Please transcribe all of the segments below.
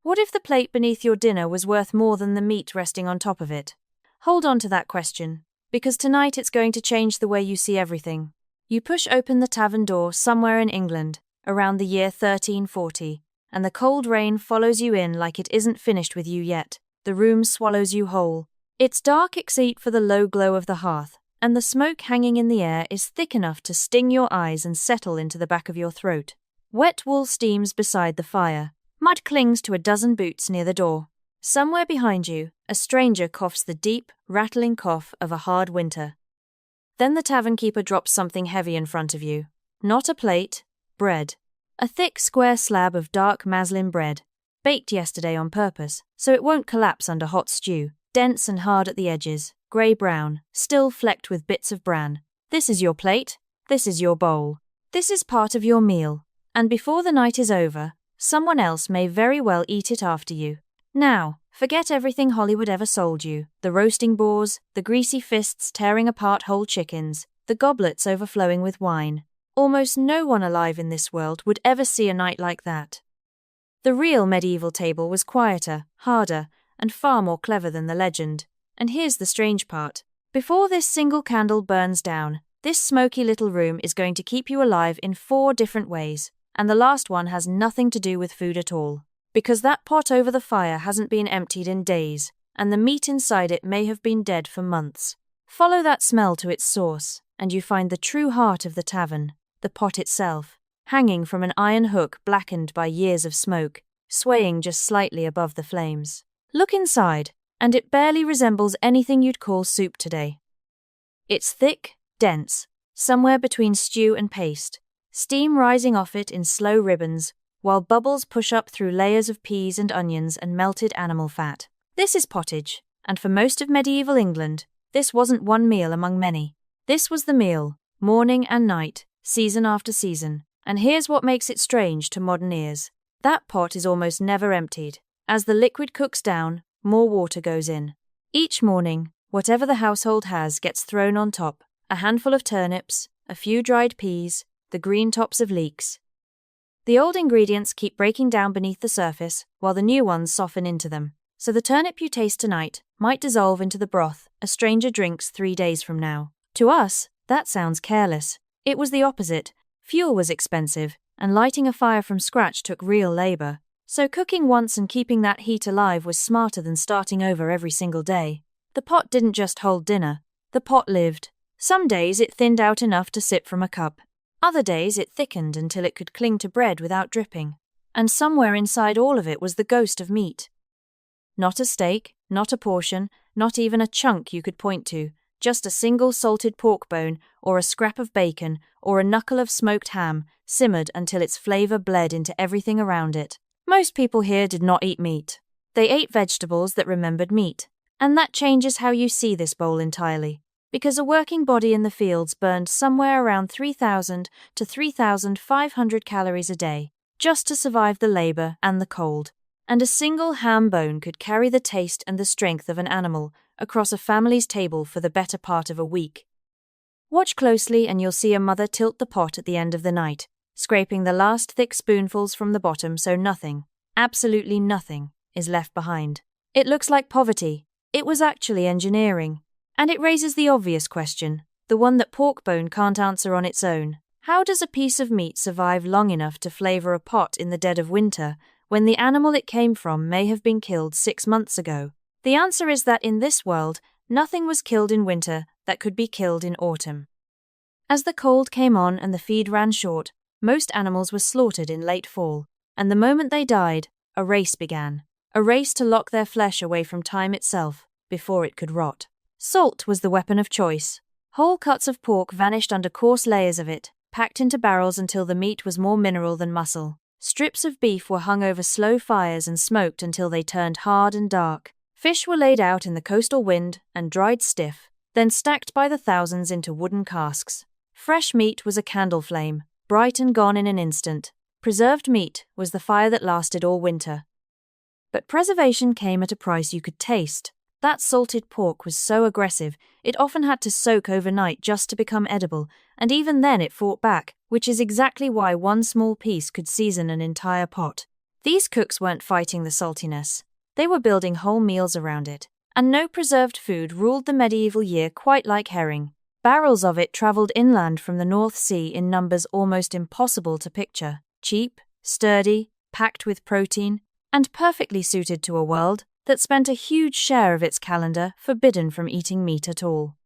What if the plate beneath your dinner was worth more than the meat resting on top of it? Hold on to that question, because tonight it's going to change the way you see everything. You push open the tavern door somewhere in England, around the year 1340, and the cold rain follows you in like it isn't finished with you yet. The room swallows you whole. It's dark except for the low glow of the hearth, and the smoke hanging in the air is thick enough to sting your eyes and settle into the back of your throat. Wet wool steams beside the fire. Mud clings to a dozen boots near the door. Somewhere behind you, a stranger coughs the deep, rattling cough of a hard winter. Then the tavern keeper drops something heavy in front of you. Not a plate, bread. A thick, square slab of dark muslin bread, baked yesterday on purpose, so it won't collapse under hot stew, dense and hard at the edges, grey-brown, still flecked with bits of bran. This is your plate, this is your bowl. This is part of your meal, and before the night is over, someone else may very well eat it after you. Now, forget everything Hollywood ever sold you, the roasting boars, the greasy fists tearing apart whole chickens, the goblets overflowing with wine. Almost no one alive in this world would ever see a night like that. The real medieval table was quieter, harder, and far more clever than the legend. And here's the strange part. Before this single candle burns down, this smoky little room is going to keep you alive in 4 different ways, and the last one has nothing to do with food at all. Because that pot over the fire hasn't been emptied in days, and the meat inside it may have been dead for months. Follow that smell to its source, and you find the true heart of the tavern, the pot itself, hanging from an iron hook blackened by years of smoke, swaying just slightly above the flames. Look inside, and it barely resembles anything you'd call soup today. It's thick, dense, somewhere between stew and paste, steam rising off it in slow ribbons, while bubbles push up through layers of peas and onions and melted animal fat. This is pottage, and for most of medieval England, this wasn't one meal among many. This was the meal, morning and night, season after season. And here's what makes it strange to modern ears. That pot is almost never emptied. As the liquid cooks down, more water goes in. Each morning, whatever the household has gets thrown on top. A handful of turnips, a few dried peas, the green tops of leeks. The old ingredients keep breaking down beneath the surface, while the new ones soften into them. So the turnip you taste tonight might dissolve into the broth a stranger drinks 3 days from now. To us, that sounds careless. It was the opposite. Fuel was expensive, and lighting a fire from scratch took real labor. So cooking once and keeping that heat alive was smarter than starting over every single day. The pot didn't just hold dinner. The pot lived. Some days it thinned out enough to sip from a cup. Other days it thickened until it could cling to bread without dripping. And somewhere inside all of it was the ghost of meat. Not a steak, not a portion, not even a chunk you could point to, just a single salted pork bone, or a scrap of bacon, or a knuckle of smoked ham, simmered until its flavor bled into everything around it. Most people here did not eat meat. They ate vegetables that remembered meat. And that changes how you see this bowl entirely. Because a working body in the fields burned somewhere around 3,000 to 3,500 calories a day, just to survive the labor and the cold. And a single ham bone could carry the taste and the strength of an animal across a family's table for the better part of a week. Watch closely and you'll see a mother tilt the pot at the end of the night, scraping the last thick spoonfuls from the bottom so nothing, absolutely nothing, is left behind. It looks like poverty. It was actually engineering. And it raises the obvious question, the one that pork bone can't answer on its own. How does a piece of meat survive long enough to flavor a pot in the dead of winter, when the animal it came from may have been killed 6 months ago? The answer is that in this world, nothing was killed in winter that could be killed in autumn. As the cold came on and the feed ran short, most animals were slaughtered in late fall, and the moment they died, a race began. A race to lock their flesh away from time itself, before it could rot. Salt was the weapon of choice. Whole cuts of pork vanished under coarse layers of it, packed into barrels until the meat was more mineral than muscle. Strips of beef were hung over slow fires and smoked until they turned hard and dark. Fish were laid out in the coastal wind and dried stiff, then stacked by the thousands into wooden casks. Fresh meat was a candle flame, bright and gone in an instant. Preserved meat was the fire that lasted all winter. But preservation came at a price you could taste. That salted pork was so aggressive, it often had to soak overnight just to become edible, and even then it fought back, which is exactly why one small piece could season an entire pot. These cooks weren't fighting the saltiness. They were building whole meals around it. And no preserved food ruled the medieval year quite like herring. Barrels of it traveled inland from the North Sea in numbers almost impossible to picture. Cheap, sturdy, packed with protein, and perfectly suited to a world that spent a huge share of its calendar forbidden from eating meat at all.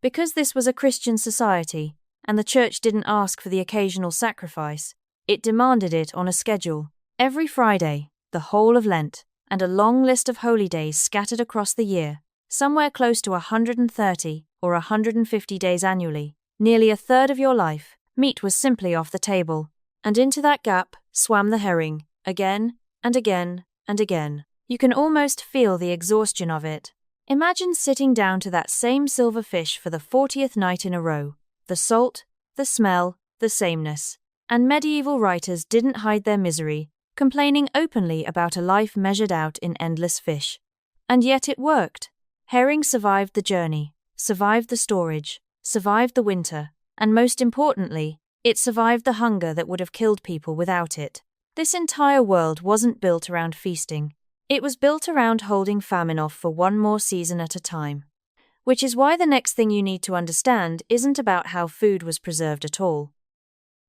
Because this was a Christian society, and the church didn't ask for the occasional sacrifice, it demanded it on a schedule. Every Friday, the whole of Lent, and a long list of holy days scattered across the year, somewhere close to 130 or 150 days annually, nearly a third of your life, meat was simply off the table. And into that gap swam the herring, again and again and again. You can almost feel the exhaustion of it. Imagine sitting down to that same silver fish for the 40th night in a row. The salt, the smell, the sameness. And medieval writers didn't hide their misery, complaining openly about a life measured out in endless fish. And yet it worked. Herring survived the journey, survived the storage, survived the winter, and most importantly, it survived the hunger that would have killed people without it. This entire world wasn't built around feasting. It was built around holding famine off for one more season at a time. Which is why the next thing you need to understand isn't about how food was preserved at all.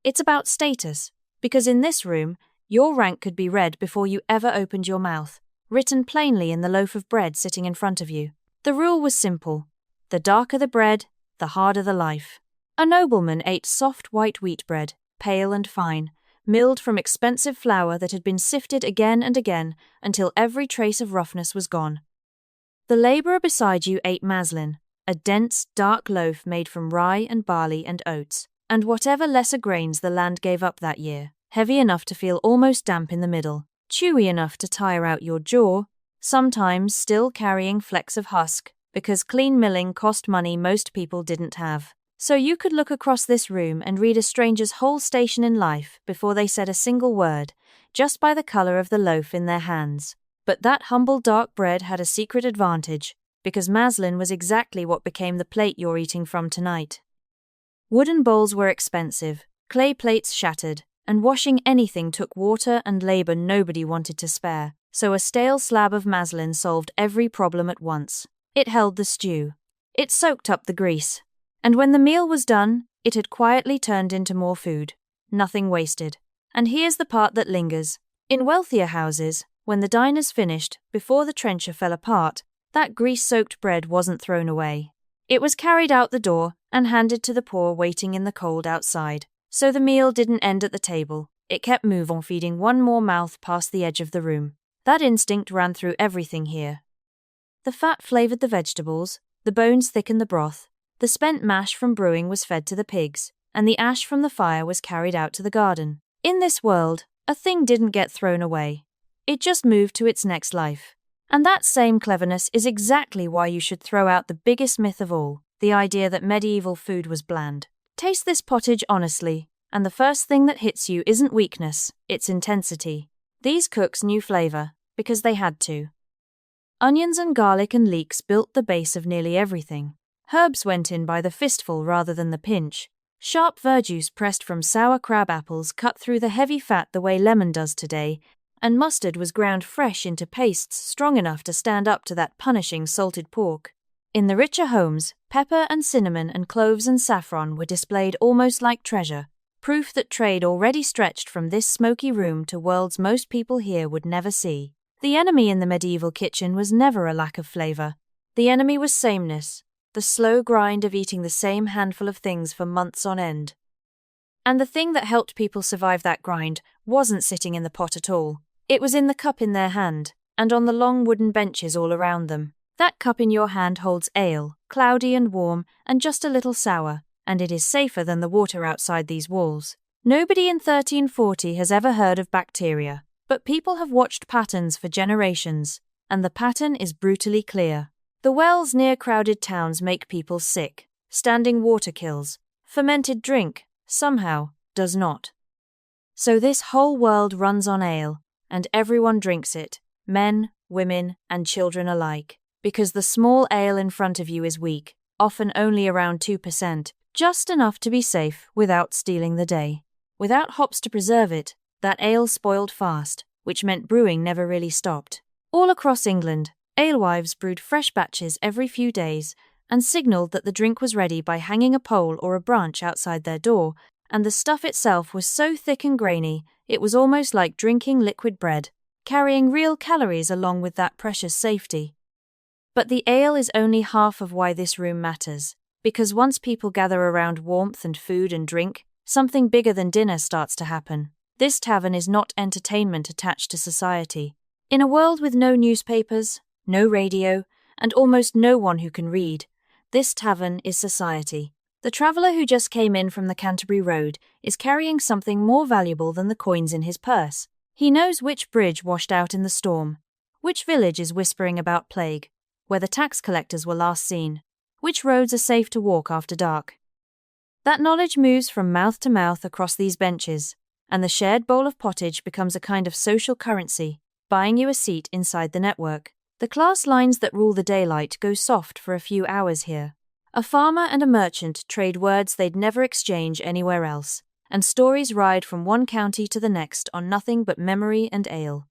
It's about status, because in this room, your rank could be read before you ever opened your mouth, written plainly in the loaf of bread sitting in front of you. The rule was simple. The darker the bread, the harder the life. A nobleman ate soft white wheat bread, pale and fine, milled from expensive flour that had been sifted again and again until every trace of roughness was gone. The labourer beside you ate maslin, a dense, dark loaf made from rye and barley and oats, and whatever lesser grains the land gave up that year, heavy enough to feel almost damp in the middle, chewy enough to tire out your jaw, sometimes still carrying flecks of husk, because clean milling cost money most people didn't have. So you could look across this room and read a stranger's whole station in life before they said a single word, just by the colour of the loaf in their hands. But that humble dark bread had a secret advantage, because maslin was exactly what became the plate you're eating from tonight. Wooden bowls were expensive, clay plates shattered, and washing anything took water and labour nobody wanted to spare, so a stale slab of maslin solved every problem at once. It held the stew. It soaked up the grease. And when the meal was done, it had quietly turned into more food. Nothing wasted. And here's the part that lingers. In wealthier houses, when the diners finished, before the trencher fell apart, that grease-soaked bread wasn't thrown away. It was carried out the door and handed to the poor waiting in the cold outside. So the meal didn't end at the table. It kept moving, feeding one more mouth past the edge of the room. That instinct ran through everything here. The fat flavoured the vegetables, the bones thickened the broth, the spent mash from brewing was fed to the pigs, and the ash from the fire was carried out to the garden. In this world, a thing didn't get thrown away. It just moved to its next life. And that same cleverness is exactly why you should throw out the biggest myth of all, the idea that medieval food was bland. Taste this pottage honestly, and the first thing that hits you isn't weakness, it's intensity. These cooks knew flavour, because they had to. Onions and garlic and leeks built the base of nearly everything. Herbs went in by the fistful rather than the pinch. Sharp verjuice pressed from sour crab apples cut through the heavy fat the way lemon does today, and mustard was ground fresh into pastes strong enough to stand up to that punishing salted pork. In the richer homes, pepper and cinnamon and cloves and saffron were displayed almost like treasure, proof that trade already stretched from this smoky room to worlds most people here would never see. The enemy in the medieval kitchen was never a lack of flavour. The enemy was sameness. The slow grind of eating the same handful of things for months on end. And the thing that helped people survive that grind wasn't sitting in the pot at all. It was in the cup in their hand, and on the long wooden benches all around them. That cup in your hand holds ale, cloudy and warm, and just a little sour, and it is safer than the water outside these walls. Nobody in 1340 has ever heard of bacteria, but people have watched patterns for generations, and the pattern is brutally clear. The wells near crowded towns make people sick. Standing water kills. Fermented drink, somehow, does not. So this whole world runs on ale, and everyone drinks it, men, women, and children alike, because the small ale in front of you is weak, often only around 2%, just enough to be safe without stealing the day. Without hops to preserve it, that ale spoiled fast. which meant brewing never really stopped. All across England, alewives brewed fresh batches every few days and signaled that the drink was ready by hanging a pole or a branch outside their door, and the stuff itself was so thick and grainy, it was almost like drinking liquid bread, carrying real calories along with that precious safety. But the ale is only half of why this room matters, because once people gather around warmth and food and drink, something bigger than dinner starts to happen. This tavern is not entertainment attached to society. In a world with no newspapers, no radio, and almost no one who can read, this tavern is society. The traveller who just came in from the Canterbury Road is carrying something more valuable than the coins in his purse. He knows which bridge washed out in the storm, which village is whispering about plague, where the tax collectors were last seen, which roads are safe to walk after dark. That knowledge moves from mouth to mouth across these benches, and the shared bowl of pottage becomes a kind of social currency, buying you a seat inside the network. The class lines that rule the daylight go soft for a few hours here. A farmer and a merchant trade words they'd never exchange anywhere else, and stories ride from one county to the next on nothing but memory and ale.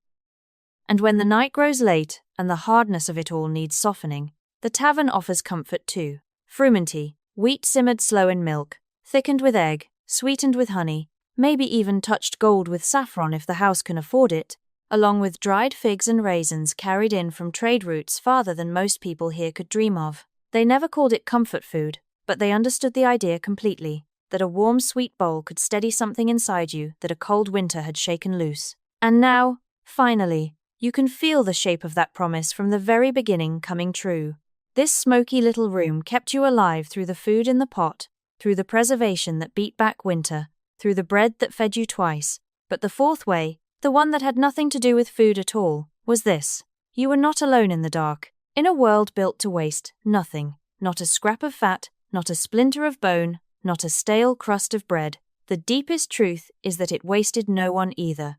And when the night grows late and the hardness of it all needs softening, the tavern offers comfort too. Frumenty, wheat simmered slow in milk, thickened with egg, sweetened with honey, maybe even touched gold with saffron if the house can afford it, along with dried figs and raisins carried in from trade routes farther than most people here could dream of. They never called it comfort food, but they understood the idea completely, that a warm sweet bowl could steady something inside you that a cold winter had shaken loose. And now, finally, you can feel the shape of that promise from the very beginning coming true. This smoky little room kept you alive through the food in the pot, through the preservation that beat back winter, through the bread that fed you twice, but the fourth way, the one that had nothing to do with food at all, was this. You were not alone in the dark. In a world built to waste nothing, not a scrap of fat, not a splinter of bone, not a stale crust of bread, the deepest truth is that it wasted no one either.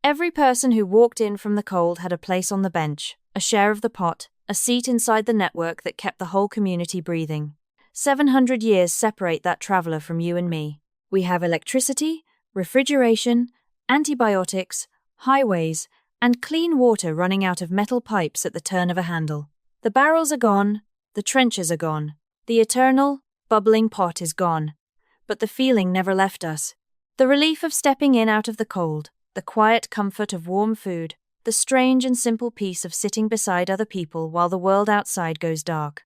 Every person who walked in from the cold had a place on the bench, a share of the pot, a seat inside the network that kept the whole community breathing. 700 years separate that traveller from you and me. We have electricity, refrigeration, antibiotics, highways, and clean water running out of metal pipes at the turn of a handle. The barrels are gone, the trenches are gone, the eternal, bubbling pot is gone. But the feeling never left us. The relief of stepping in out of the cold, the quiet comfort of warm food, the strange and simple peace of sitting beside other people while the world outside goes dark.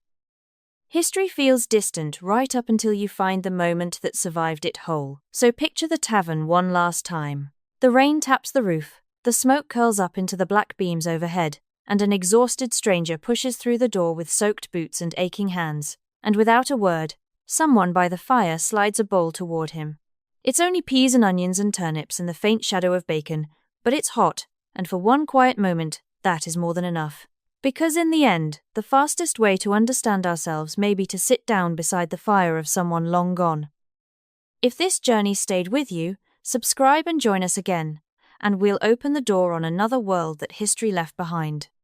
History feels distant right up until you find the moment that survived it whole. So picture the tavern one last time. The rain taps the roof. The smoke curls up into the black beams overhead, and an exhausted stranger pushes through the door with soaked boots and aching hands, and without a word, someone by the fire slides a bowl toward him. It's only peas and onions and turnips and the faint shadow of bacon, but it's hot, and for one quiet moment, that is more than enough. Because in the end, the fastest way to understand ourselves may be to sit down beside the fire of someone long gone. If this journey stayed with you, subscribe and join us again, and we'll open the door on another world that history left behind.